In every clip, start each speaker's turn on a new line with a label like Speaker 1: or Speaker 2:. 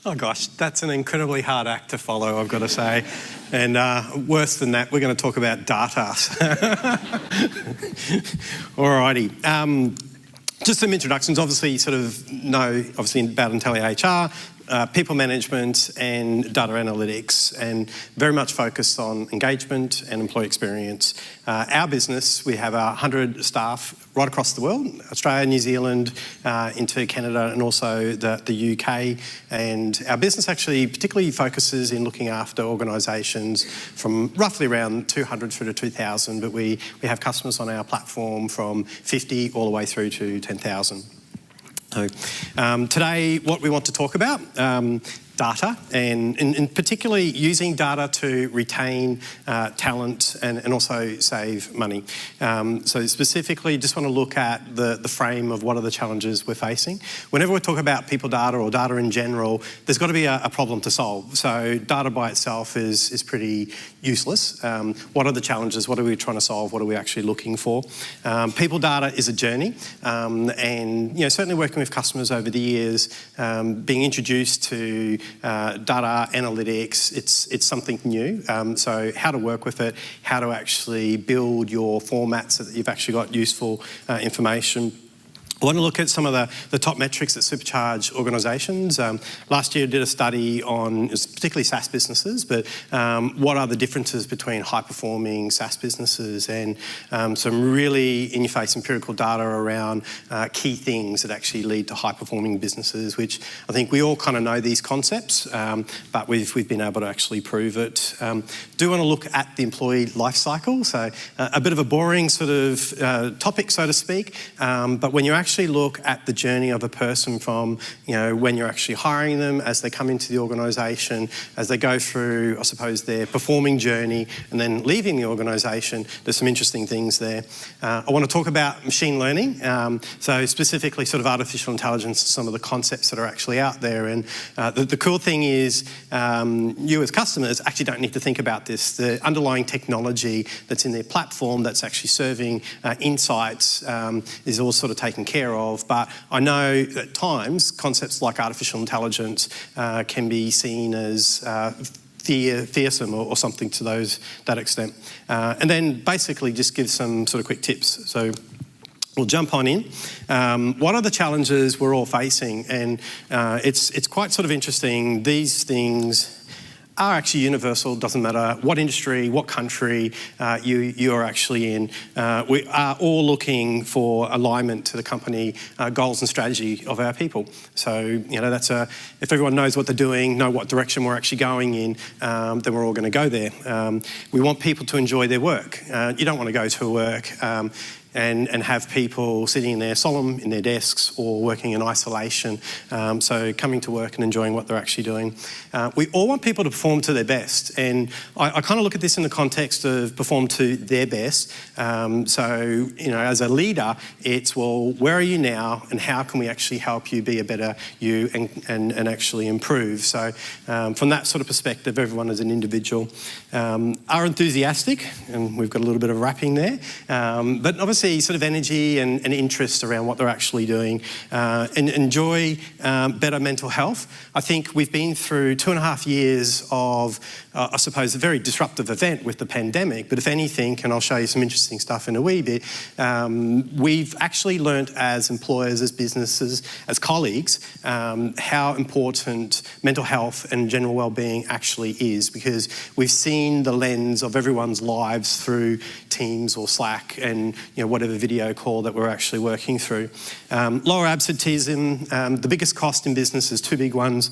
Speaker 1: Oh gosh, that's an incredibly hard act to follow, I've got to say. And worse than that, we're going to talk about data. Alrighty. Just some introductions. Obviously, you sort of know about intelliHR, people management and data analytics, and very much focused on engagement and employee experience. Our business, we have 100 staff right across the world, Australia, New Zealand, into Canada and also the UK. And our business actually particularly focuses in looking after organisations from roughly around 200 through to 2,000, but we have customers on our platform from 50 all the way through to 10,000. So today, what we want to talk about, data, and particularly using data to retain talent and also save money. So specifically, just want to look at the frame of what are the challenges we're facing. Whenever we talk about people data or data in general, there's got to be a problem to solve. So data by itself is pretty useless. What are the challenges? What are we trying to solve? What are we actually looking for? People data is a journey, and certainly working with customers over the years, being introduced to data analytics, it's something new. So how to work with it, how to actually build your formats so that you've actually got useful information. I want to look at some of the top metrics that supercharge organisations. Last year I did a study on particularly SaaS businesses, but what are the differences between high-performing SaaS businesses, and some really in-your-face empirical data around key things that actually lead to high-performing businesses, which I think we all kind of know these concepts, but we've been able to actually prove it. Do want to look at the employee life cycle, so a bit of a boring sort of topic, so to speak, but when you actually look at the journey of a person from, when you're actually hiring them, as they come into the organisation, as they go through, I suppose, their performing journey, and then leaving the organisation, there's some interesting things there. I want to talk about machine learning, so specifically sort of artificial intelligence, some of the concepts that are actually out there. And the cool thing is, you as customers actually don't need to think about this. The underlying technology that's in their platform that's actually serving insights is all sort of taken care of, but I know at times concepts like artificial intelligence can be seen as fearsome or something to that extent. And then basically just give some sort of quick tips. So we'll jump on in. What are the challenges we're all facing? And it's quite sort of interesting. These things are actually universal. Doesn't matter what industry, what country you are actually in. We are all looking for alignment to the company goals and strategy of our people. So that's if everyone knows what they're doing, know what direction we're actually going in, then we're all going to go there. We want people to enjoy their work. You don't want to go to work and have people sitting there solemn in their desks or working in isolation. So coming to work and enjoying what they're actually doing. We all want people to perform to their best, and I kind of look at this in the context of perform to their best. So as a leader, it's, well, where are you now, and how can we actually help you be a better you and actually improve? So from that sort of perspective, everyone as an individual are enthusiastic, and we've got a little bit of wrapping there, but obviously sort of energy and interest around what they're actually doing, and enjoy better mental health. I think we've been through 2.5 years of, I suppose, a very disruptive event with the pandemic, but if anything, and I'll show you some interesting stuff in a wee bit, we've actually learnt as employers, as businesses, as colleagues, how important mental health and general wellbeing actually is, because we've seen the lens of everyone's lives through Teams or Slack and whatever video call that we're actually working through. Lower absenteeism, the biggest cost in business is two big ones.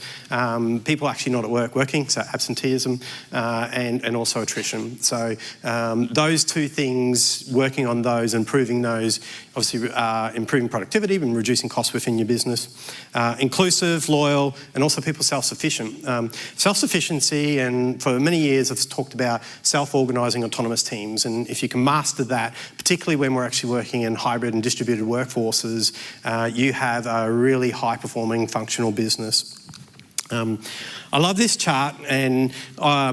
Speaker 1: People actually not at work working, so absenteeism, and also attrition. So those two things, working on those, improving those, obviously improving productivity and reducing costs within your business. Inclusive, loyal, and also people self-sufficient. Self-sufficiency, and for many years I've talked about self-organising autonomous teams, and if you can master that, particularly when we're actually working in hybrid and distributed workforces, you have a really high-performing functional business. I love this chart, and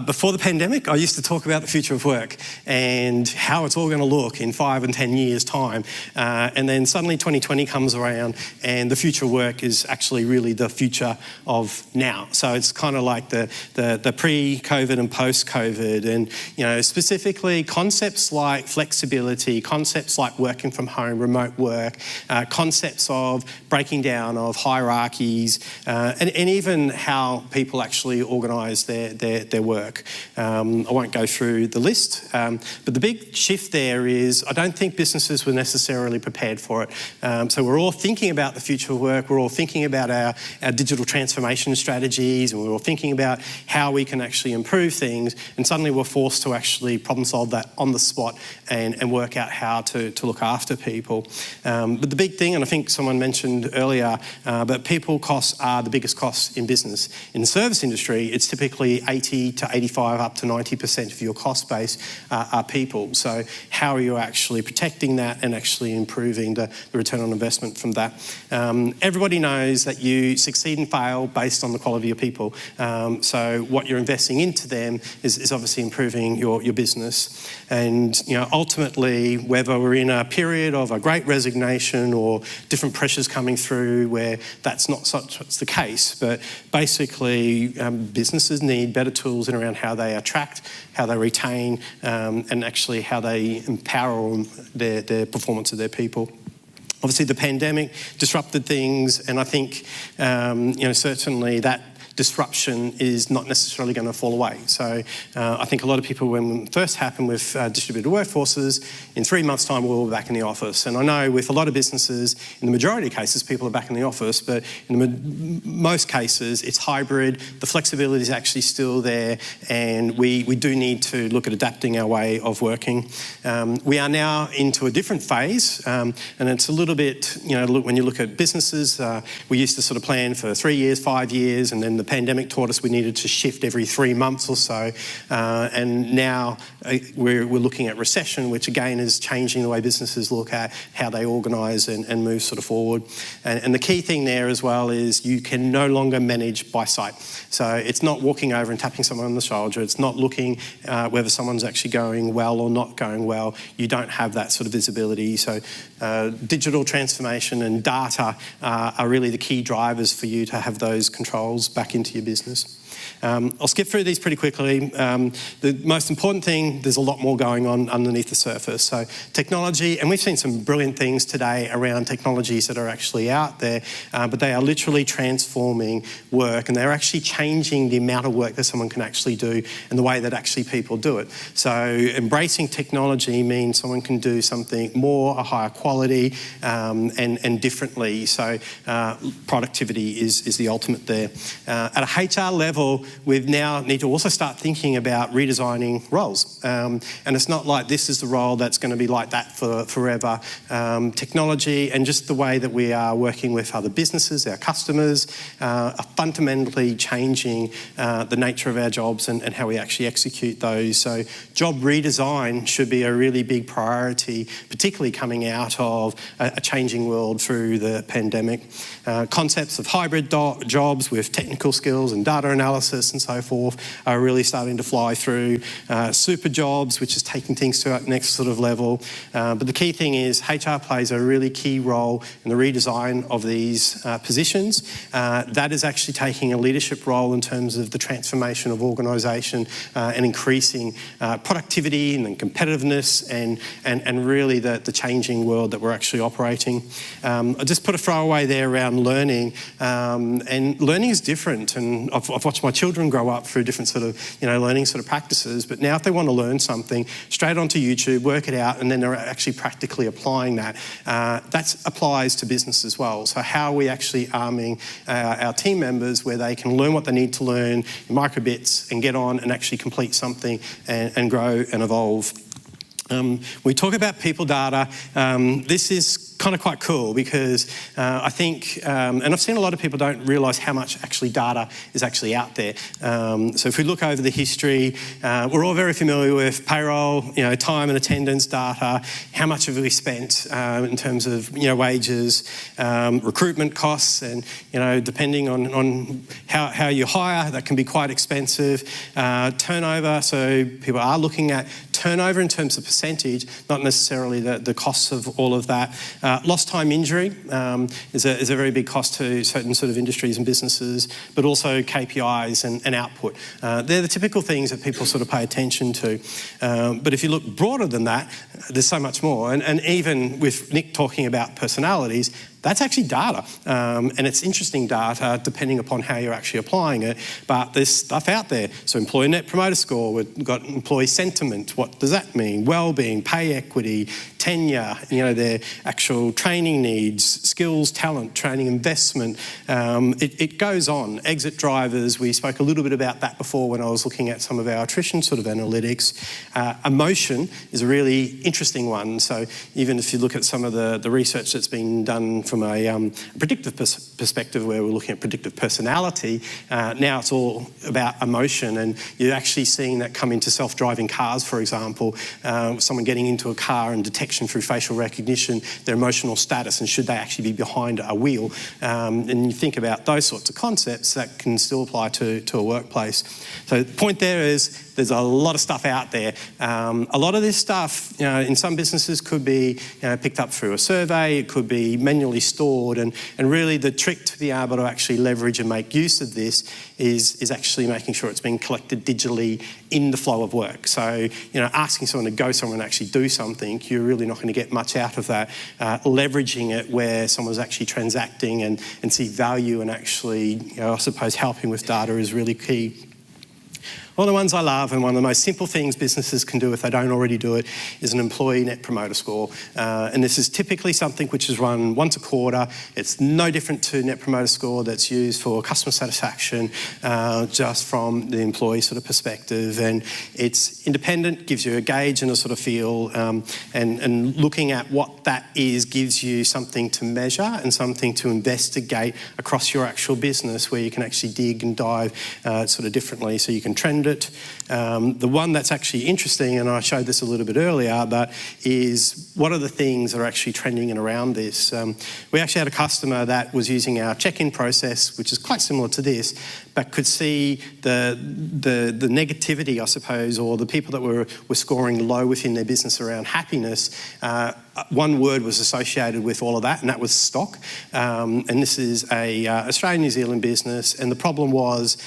Speaker 1: before the pandemic, I used to talk about the future of work and how it's all going to look in 5 and 10 years' time. And then suddenly 2020 comes around, and the future of work is actually really the future of now. So it's kind of like the pre-COVID and post-COVID, and specifically concepts like flexibility, concepts like working from home, remote work, concepts of breaking down of hierarchies, and even how people actually organise their work. I won't go through the list, but the big shift there is I don't think businesses were necessarily prepared for it. So we're all thinking about the future of work, we're all thinking about our digital transformation strategies, and we're all thinking about how we can actually improve things, and suddenly we're forced to actually problem solve that on the spot and work out how to look after people. But the big thing, and I think someone mentioned earlier, but people costs are the biggest costs in business. In the service industry, it's typically 80 to 85 up to 90% of your cost base are people. So how are you actually protecting that and actually improving the return on investment from that? Everybody knows that you succeed and fail based on the quality of people. So what you're investing into them is obviously improving your business. And ultimately, whether we're in a period of a great resignation or different pressures coming through where that's not such the case, but basically businesses need better tools in around how they attract, how they retain, and actually how they empower their performance of their people. Obviously, the pandemic disrupted things, and I think certainly that disruption is not necessarily going to fall away. So I think a lot of people, when it first happened with distributed workforces, in 3 months' time we're all back in the office. And I know with a lot of businesses, in the majority of cases, people are back in the office, but in most cases it's hybrid, the flexibility is actually still there, and we do need to look at adapting our way of working. We are now into a different phase, and it's a little bit, when you look at businesses, we used to sort of plan for 3 years, 5 years, and then the pandemic taught us we needed to shift every 3 months or so, and now we're looking at recession, which again is changing the way businesses look at how they organise and move sort of forward. And the key thing there as well is you can no longer manage by sight. So it's not walking over and tapping someone on the shoulder, it's not looking whether someone's actually going well or not going well. You don't have that sort of visibility. So digital transformation and data are really the key drivers for you to have those controls back into your business. I'll skip through these pretty quickly. The most important thing, there's a lot more going on underneath the surface. So technology, and we've seen some brilliant things today around technologies that are actually out there, but they are literally transforming work, and they're actually changing the amount of work that someone can actually do and the way that actually people do it. So embracing technology means someone can do something more, a higher quality, and differently. So productivity is the ultimate there. At a HR level, we now need to also start thinking about redesigning roles. And it's not like this is the role that's going to be like that for forever. Technology and just the way that we are working with other businesses, our customers, are fundamentally changing the nature of our jobs and how we actually execute those. So job redesign should be a really big priority, particularly coming out of a changing world through the pandemic. Concepts of hybrid jobs with technical skills and data analysis and so forth are really starting to fly through. Super jobs, which is taking things to that next sort of level. But the key thing is HR plays a really key role in the redesign of these positions. That is actually taking a leadership role in terms of the transformation of organisation and increasing productivity and competitiveness and really the changing world that we're actually operating. I just put a throwaway there around learning, and learning is different, and I've watched my children grow up through different sort of learning sort of practices, but now if they want to learn something, straight onto YouTube, work it out, and then they're actually practically applying that. That applies to business as well. So how are we actually arming our team members where they can learn what they need to learn in microbits and get on and actually complete something and grow and evolve. We talk about people data. This is kind of quite cool because I think, and I've seen a lot of people don't realise how much actually data is actually out there. So if we look over the history, we're all very familiar with payroll, time and attendance data, how much have we spent in terms of wages, recruitment costs, and depending on how you hire, that can be quite expensive. Turnover, so people are looking at turnover in terms of percentage, not necessarily the costs of all of that. Lost time injury is a very big cost to certain sort of industries and businesses, but also KPIs and output. They're the typical things that people sort of pay attention to. But if you look broader than that, there's so much more. And even with Nick talking about personalities, that's actually data, and it's interesting data depending upon how you're actually applying it, but there's stuff out there. So employee net promoter score, we've got employee sentiment, what does that mean? Well-being, pay equity, tenure, their actual training needs, skills, talent, training investment. It goes on. Exit drivers, we spoke a little bit about that before when I was looking at some of our attrition sort of analytics. Emotion is a really interesting one. So even if you look at some of the research that's been done from a predictive perspective where we're looking at predictive personality, now it's all about emotion, and you're actually seeing that come into self-driving cars, for example, someone getting into a car and detection through facial recognition, their emotional status, and should they actually be behind a wheel. And you think about those sorts of concepts that can still apply to a workplace. So the point there is there's a lot of stuff out there. A lot of this stuff, in some businesses could be picked up through a survey, it could be manually stored, and really the trick to be able to actually leverage and make use of this is actually making sure it's being collected digitally in the flow of work. So, asking someone to go somewhere and actually do something, you're really not going to get much out of that. Leveraging it where someone's actually transacting and see value and actually, I suppose, helping with data is really key. One of the ones I love, and one of the most simple things businesses can do if they don't already do it, is an employee net promoter score. And this is typically something which is run once a quarter. It's no different to net promoter score that's used for customer satisfaction, just from the employee sort of perspective. And it's independent, gives you a gauge and a sort of feel, and looking at what that is gives you something to measure and something to investigate across your actual business, where you can actually dig and dive sort of differently, so you can trend it. The one that's actually interesting, and I showed this a little bit earlier, but is what are the things that are actually trending and around this. We actually had a customer that was using our check-in process, which is quite similar to this, but could see the negativity, I suppose, or the people that were scoring low within their business around happiness. One word was associated with all of that, and that was stock. And this is a Australian-New Zealand business, and the problem was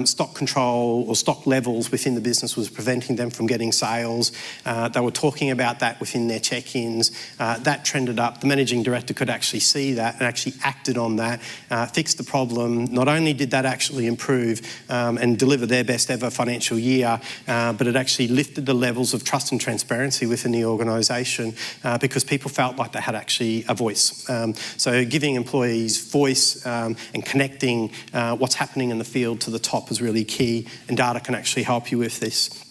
Speaker 1: stock control or stock levels within the business was preventing them from getting sales. They were talking about that within their check-ins. That trended up. The managing director could actually see that and actually acted on that, fixed the problem. Not only did that actually improve and deliver their best ever financial year, but it actually lifted the levels of trust and transparency within the organisation, because people felt like they had actually a voice. So giving employees voice and connecting what's happening in the field to the top is really key, and data can actually help you with this.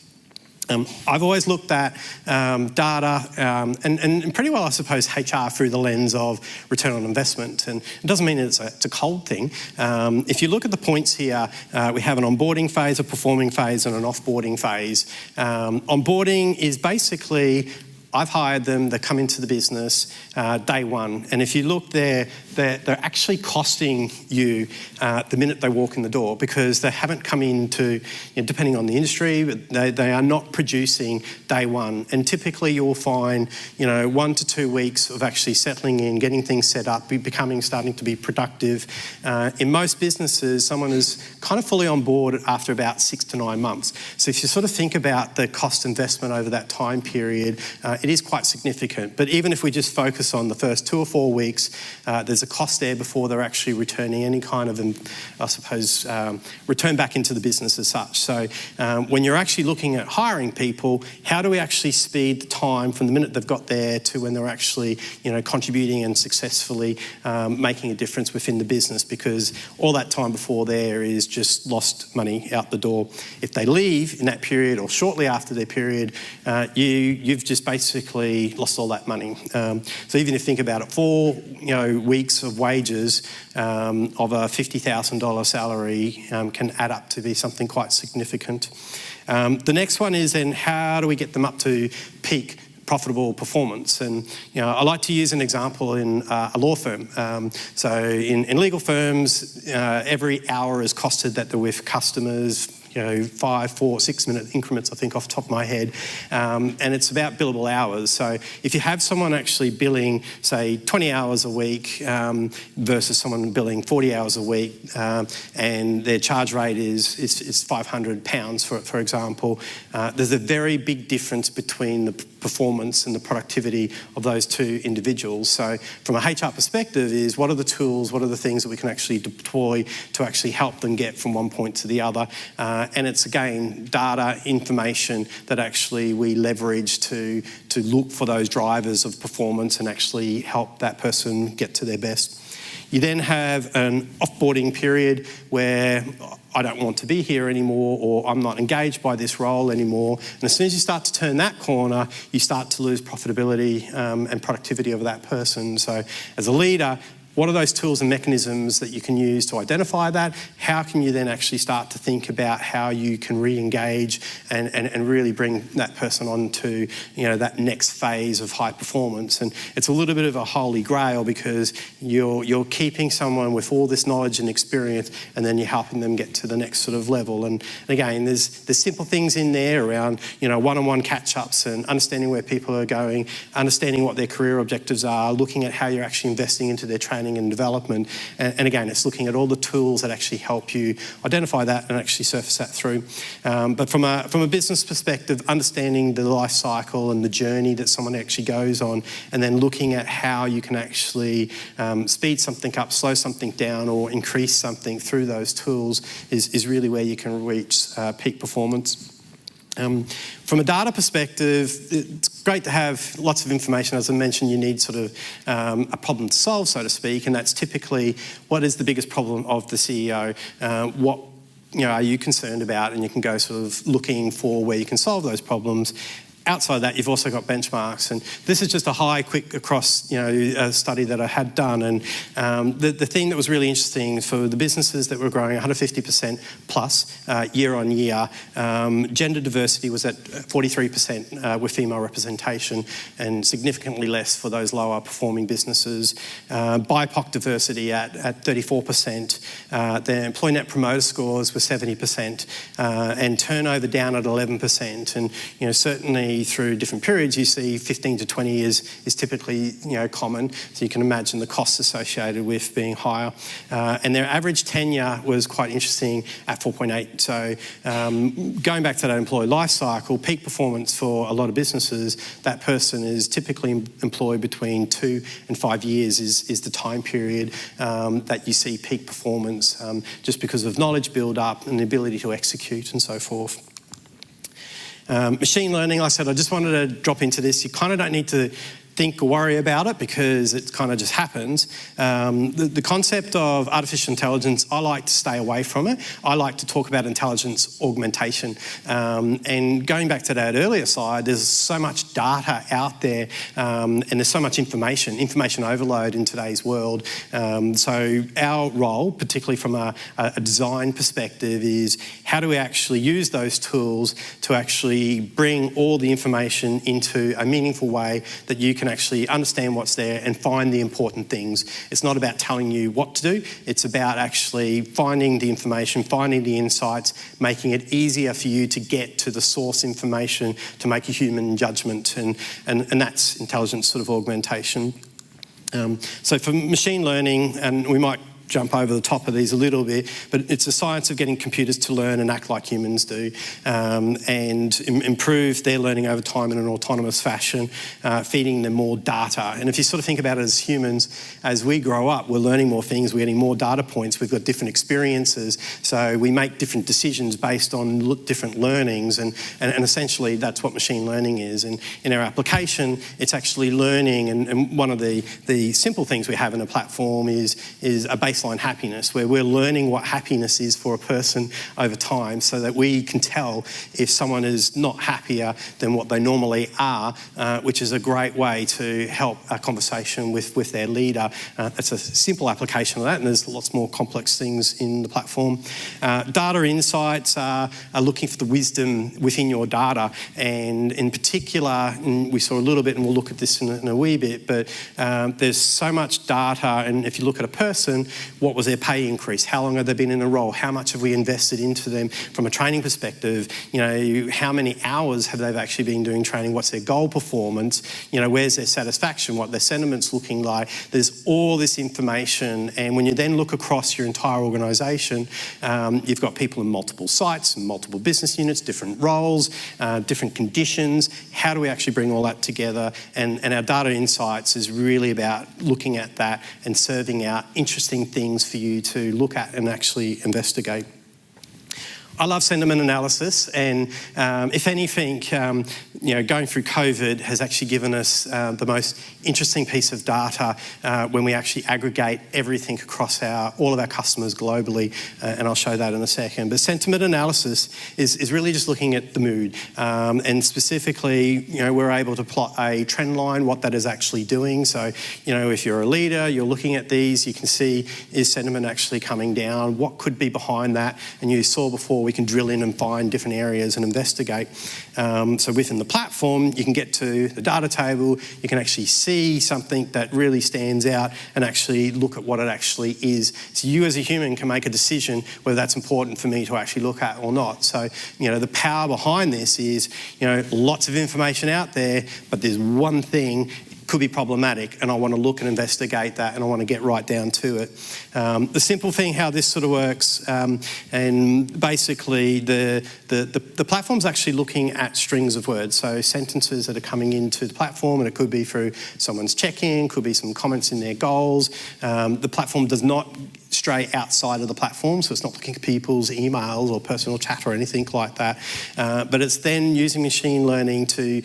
Speaker 1: I've always looked at data and pretty well, I suppose, HR through the lens of return on investment. And it doesn't mean it's a cold thing. If you look at the points here, we have an onboarding phase, a performing phase, and an offboarding phase. Onboarding is basically, I've hired them, they come into the business day one. And if you look there, they're actually costing you the minute they walk in the door, because they haven't come into, depending on the industry, but they are not producing day one. And typically you'll find, 1 to 2 weeks of actually settling in, getting things set up, starting to be productive. In most businesses, someone is kind of fully on board after about 6 to 9 months. So if you sort of think about the cost investment over that time period, it is quite significant. But even if we just focus on the first 2 or 4 weeks, there's a cost there before they're actually returning any kind of, I suppose, return back into the business as such. So when you're actually looking at hiring people, how do we actually speed the time from the minute they've got there to when they're actually, contributing and successfully making a difference within the business? Because all that time before there is just lost money out the door. If they leave in that period or shortly after their period, you've just basically lost all that money. So even if you think about it, 4 weeks of wages of a $50,000 salary can add up to be something quite significant. The next one is then how do we get them up to peak profitable performance? And I like to use an example in a law firm. So in legal firms, every hour is costed that they're with customers, 5, 4, 6 minute increments, I think, off the top of my head. And it's about billable hours. So if you have someone actually billing, say, 20 hours a week versus someone billing 40 hours a week, and their charge rate is £500, for example, there's a very big difference between the performance and the productivity of those two individuals. So from a HR perspective is what are the tools, what are the things that we can actually deploy to actually help them get from one point to the other? And it's, again, data, information that actually we leverage to look for those drivers of performance and actually help that person get to their best. You then have an offboarding period where I don't want to be here anymore, or I'm not engaged by this role anymore. And as soon as you start to turn that corner, you start to lose profitability and productivity of that person. So as a leader, what are those tools and mechanisms that you can use to identify that? How can you then actually start to think about how you can re-engage and really bring that person on to that next phase of high performance? And it's a little bit of a holy grail because you're keeping someone with all this knowledge and experience, and then you're helping them get to the next sort of level. And again, there's simple things in there around one-on-one catch-ups and understanding where people are going, understanding what their career objectives are, looking at how you're actually investing into their training and development. And again, it's looking at all the tools that actually help you identify that and actually surface that through. But from a business perspective, understanding the life cycle and the journey that someone actually goes on, and then looking at how you can actually speed something up, slow something down, or increase something through those tools is really where you can reach peak performance. From a data perspective, it's great to have lots of information. As I mentioned, you need sort of a problem to solve, so to speak, and that's typically what is the biggest problem of the CEO, what are you concerned about, and you can go sort of looking for where you can solve those problems. Outside that, you've also got benchmarks, and this is just a quick across, a study that I had done, and the thing that was really interesting for the businesses that were growing 150% plus year on year, gender diversity was at 43% with female representation, and significantly less for those lower performing businesses. BIPOC diversity at 34%. The employee net promoter scores were 70%, and turnover down at 11%, and certainly through different periods, you see 15 to 20 years is typically common. So you can imagine the costs associated with being higher. And their average tenure was quite interesting at 4.8. So going back to that employee life cycle, peak performance for a lot of businesses, that person is typically employed between 2 and 5 years is the time period that you see peak performance, just because of knowledge build up and the ability to execute and so forth. Machine learning, like I said, I just wanted to drop into this. You kind of don't need to think or worry about it because it kind of just happens. The concept of artificial intelligence, I like to stay away from it. I like to talk about intelligence augmentation. And going back to that earlier slide, there's so much data out there and there's so much information overload in today's world. So our role, particularly from a design perspective, is how do we actually use those tools to actually bring all the information into a meaningful way that you can actually understand what's there and find the important things. It's not about telling you what to do. It's about actually finding the information, finding the insights, making it easier for you to get to the source information to make a human judgment. And that's intelligence sort of augmentation. So for machine learning, and we might jump over the top of these a little bit, but it's the science of getting computers to learn and act like humans do, and improve their learning over time in an autonomous fashion, feeding them more data. And if you sort of think about it as humans, as we grow up, we're learning more things, we're getting more data points, we've got different experiences, so we make different decisions based on different learnings, and essentially that's what machine learning is. And in our application, it's actually learning, and one of the simple things we have in a platform is a baseline happiness, where we're learning what happiness is for a person over time, so that we can tell if someone is not happier than what they normally are, which is a great way to help a conversation with their leader. It's a simple application of that, and there's lots more complex things in the platform. Data insights are looking for the wisdom within your data, and in particular, and we saw a little bit, and we'll look at this in a wee bit, but there's so much data, and if you look at a person, what was their pay increase? How long have they been in a role? How much have we invested into them from a training perspective? You know, how many hours have they actually been doing training? What's their goal performance? You know, where's their satisfaction? What their sentiment's looking like? There's all this information, and when you then look across your entire organisation, you've got people in multiple sites and multiple business units, different roles, different conditions. How do we actually bring all that together? And our data insights is really about looking at that and serving out interesting things for you to look at and actually investigate. I love sentiment analysis, and if anything, going through COVID has actually given us the most interesting piece of data when we actually aggregate everything across all of our customers globally, and I'll show that in a second. But sentiment analysis is really just looking at the mood, and specifically, we're able to plot a trend line, what that is actually doing. So, if you're a leader, you're looking at these, you can see, is sentiment actually coming down? What could be behind that? And you saw before, we can drill in and find different areas and investigate. So within the platform, you can get to the data table, you can actually see something that really stands out and actually look at what it actually is. So you as a human can make a decision whether that's important for me to actually look at or not. So, the power behind this is, lots of information out there, but there's one thing could be problematic, and I want to look and investigate that, and I want to get right down to it. The simple thing, how this sort of works, and basically the platform's actually looking at strings of words, so sentences that are coming into the platform, and it could be through someone's check-in, could be some comments in their goals. The platform does not stray outside of the platform, so it's not looking at people's emails or personal chat or anything like that, but it's then using machine learning to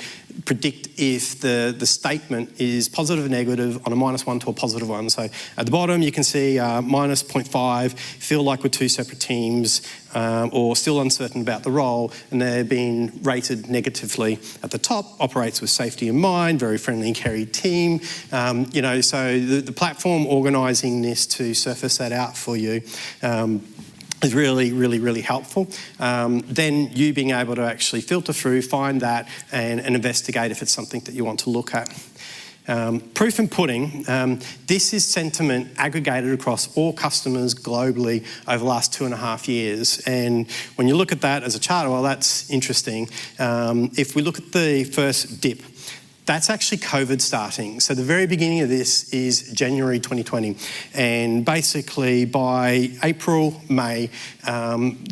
Speaker 1: predict if the statement is positive or negative on a -1 to a +1. So at the bottom you can see -0.5, feel like we're two separate teams, or still uncertain about the role, and they're being rated negatively. At the top, operates with safety in mind, very friendly and caring team. So the platform organising this to surface that out for you is really, really, really helpful. Then you being able to actually filter through, find that, and investigate if it's something that you want to look at. Proof and pudding, this is sentiment aggregated across all customers globally over the last 2.5 years. And when you look at that as a chart, well, that's interesting. If we look at the first dip, that's actually COVID starting. So the very beginning of this is January 2020. And basically by April, May,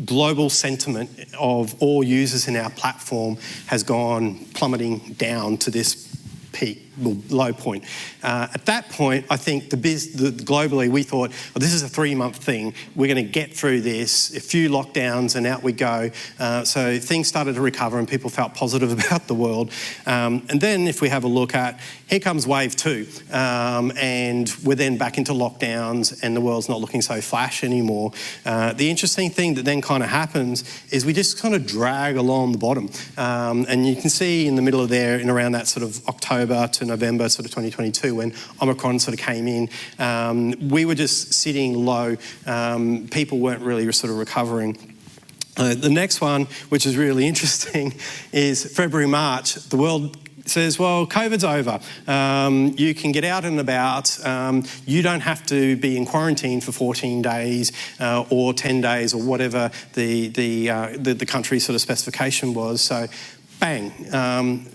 Speaker 1: global sentiment of all users in our platform has gone plummeting down to this peak, low point. At that point, I think globally we thought, well, this is a 3-month thing. We're going to get through this, a few lockdowns, and out we go. So things started to recover and people felt positive about the world. And then if we have a look at, here comes wave 2, and we're then back into lockdowns and the world's not looking so flash anymore. The interesting thing that then kind of happens is we just kind of drag along the bottom. And you can see in the middle of there, in around that sort of October to November sort of 2022, when Omicron sort of came in, we were just sitting low. People weren't really sort of recovering. The next one, which is really interesting, is February, March. The world says, well, COVID's over. You can get out and about. You don't have to be in quarantine for 14 days or 10 days or whatever the country sort of specification was. So bang,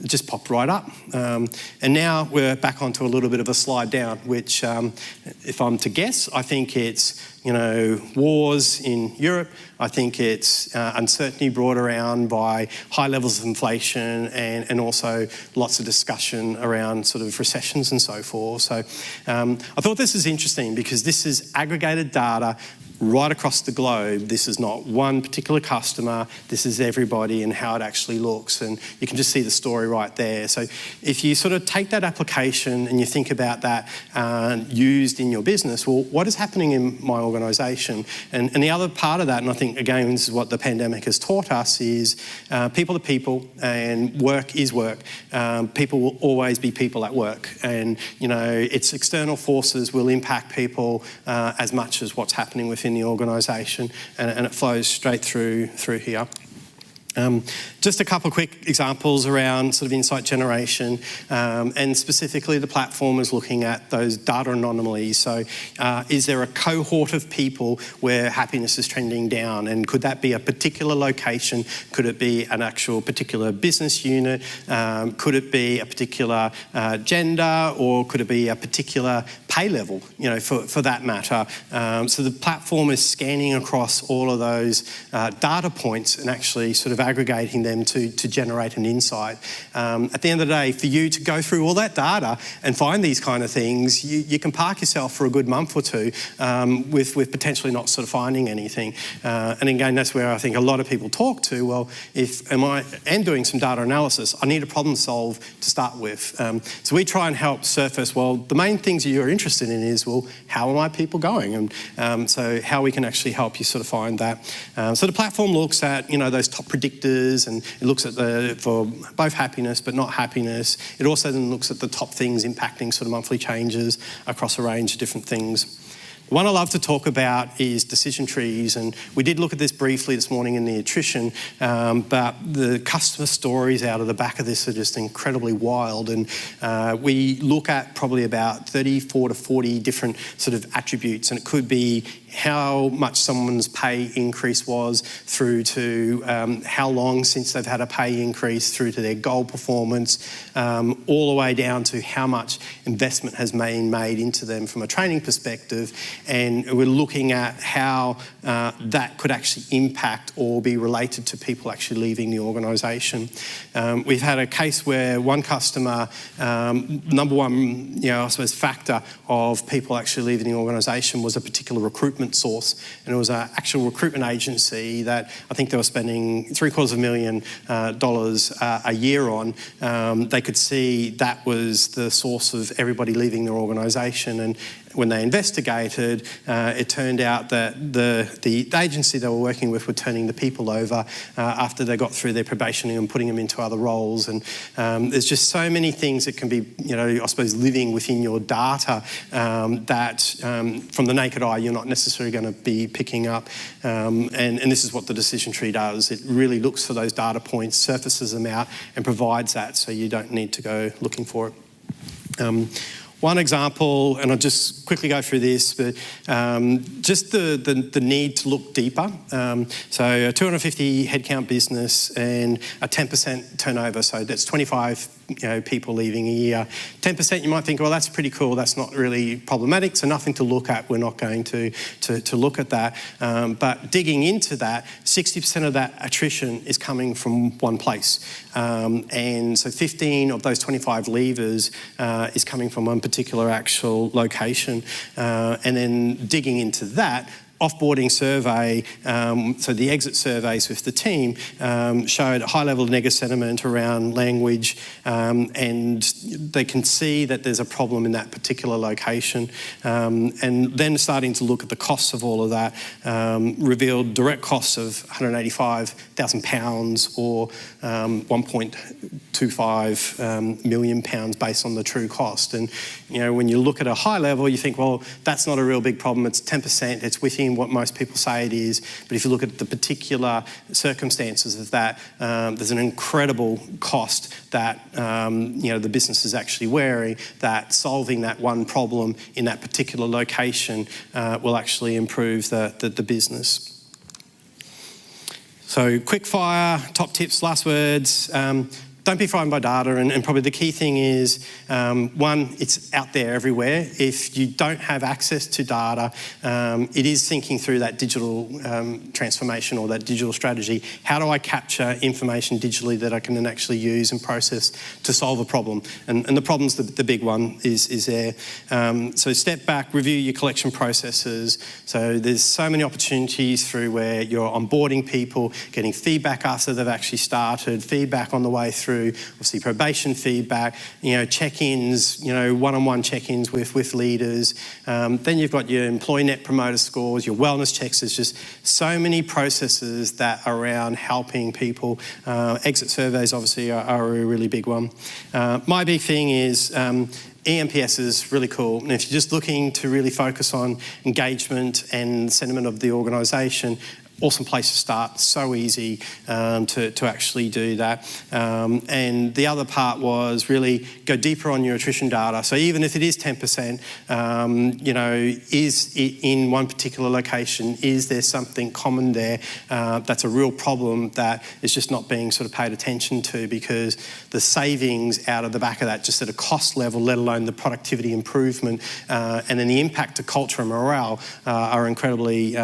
Speaker 1: it just popped right up. And now we're back onto a little bit of a slide down, which, if I'm to guess, I think it's, wars in Europe. I think it's uncertainty brought around by high levels of inflation and also lots of discussion around sort of recessions and so forth. So I thought this is interesting because this is aggregated data right across the globe. This is not one particular customer, this is everybody and how it actually looks, and you can just see the story right there. So if you sort of take that application and you think about that used in your business, well, what is happening in my organisation? And the other part of that, and I think again this is what the pandemic has taught us, is people are people and work is work. People will always be people at work, and its external forces will impact people as much as what's happening within the organisation, and it flows straight through here. Just a couple of quick examples around sort of insight generation, and specifically the platform is looking at those data anomalies. So is there a cohort of people where happiness is trending down, and could that be a particular location? Could it be an actual particular business unit? Could it be a particular gender, or could it be a particular pay level, for that matter? So the platform is scanning across all of those data points and actually sort of aggregating them to generate an insight. At the end of the day, for you to go through all that data and find these kind of things, you can park yourself for a good month or two with potentially not sort of finding anything. And again, that's where I think a lot of people talk to, well, if I am doing some data analysis, I need a problem solve to start with. So we try and help surface, well, the main things you're interested in is, well, how are my people going? And so how we can actually help you sort of find that. So the platform looks at, those top predictors, and it looks at for both happiness but not happiness. It also then looks at the top things impacting sort of monthly changes across a range of different things. The one I love to talk about is decision trees, and we did look at this briefly this morning in the attrition, but the customer stories out of the back of this are just incredibly wild, and we look at probably about 34 to 40 different sort of attributes, and it could be how much someone's pay increase was, through to how long since they've had a pay increase, through to their goal performance, all the way down to how much investment has been made into them from a training perspective. And we're looking at how that could actually impact or be related to people actually leaving the organisation. We've had a case where one customer, number one, I suppose, factor of people actually leaving the organisation was a particular recruitment source, and it was an actual recruitment agency that I think they were spending $750,000 a year on. They could see that was the source of everybody leaving their organisation, and when they investigated, it turned out that the agency they were working with were turning the people over after they got through their probationing and putting them into other roles. And there's just so many things that can be, I suppose, living within your data that from the naked eye you're not necessarily going to be picking up. And this is what the decision tree does. It really looks for those data points, surfaces them out, and provides that so you don't need to go looking for it. One example, and I'll just quickly go through this, but just the need to look deeper. So a 250 headcount business and a 10% turnover, so that's 25 people leaving a year. 10%, you might think, well, that's pretty cool. That's not really problematic, so nothing to look at. We're not going to look at that. But digging into that, 60% of that attrition is coming from one place. And so 15 of those 25 leavers is coming from one particular actual location. And then digging into that, offboarding survey, so the exit surveys with the team showed a high level of negative sentiment around language, and they can see that there's a problem in that particular location. And then starting to look at the costs of all of that, revealed direct costs of £185,000 or £1.25 million based on the true cost. And when you look at a high level, you think, well, that's not a real big problem. It's 10%. It's within what most people say it is. But if you look at the particular circumstances of that, there's an incredible cost that the business is actually wearing, that solving that one problem in that particular location will actually improve the business. So quick fire, top tips, last words. Don't be frightened by data, and probably the key thing is, one, it's out there everywhere. If you don't have access to data, it is thinking through that digital transformation or that digital strategy. How do I capture information digitally that I can then actually use and process to solve a problem? And the problem's the big one is there. So step back, review your collection processes. So there's so many opportunities through where you're onboarding people, getting feedback after they've actually started, feedback on the way through, obviously probation feedback, check-ins, one-on-one check-ins with leaders. Then you've got your employee net promoter scores, your wellness checks. There's just so many processes that are around helping people. Exit surveys obviously are a really big one. My big thing is EMPS is really cool. And if you're just looking to really focus on engagement and sentiment of the organisation, awesome place to start, so easy to actually do that. And the other part was really go deeper on your attrition data. So even if it is 10%, is it in one particular location? Is there something common there that's a real problem that is just not being sort of paid attention to, because the savings out of the back of that, just at a cost level, let alone the productivity improvement, and then the impact to culture and morale are incredibly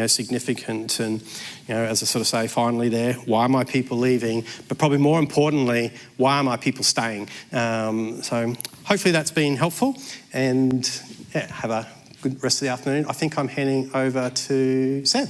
Speaker 1: significant. And as I sort of say finally there, why are my people leaving? But probably more importantly, why are my people staying? So hopefully that's been helpful, and have a good rest of the afternoon. I think I'm handing over to Sam.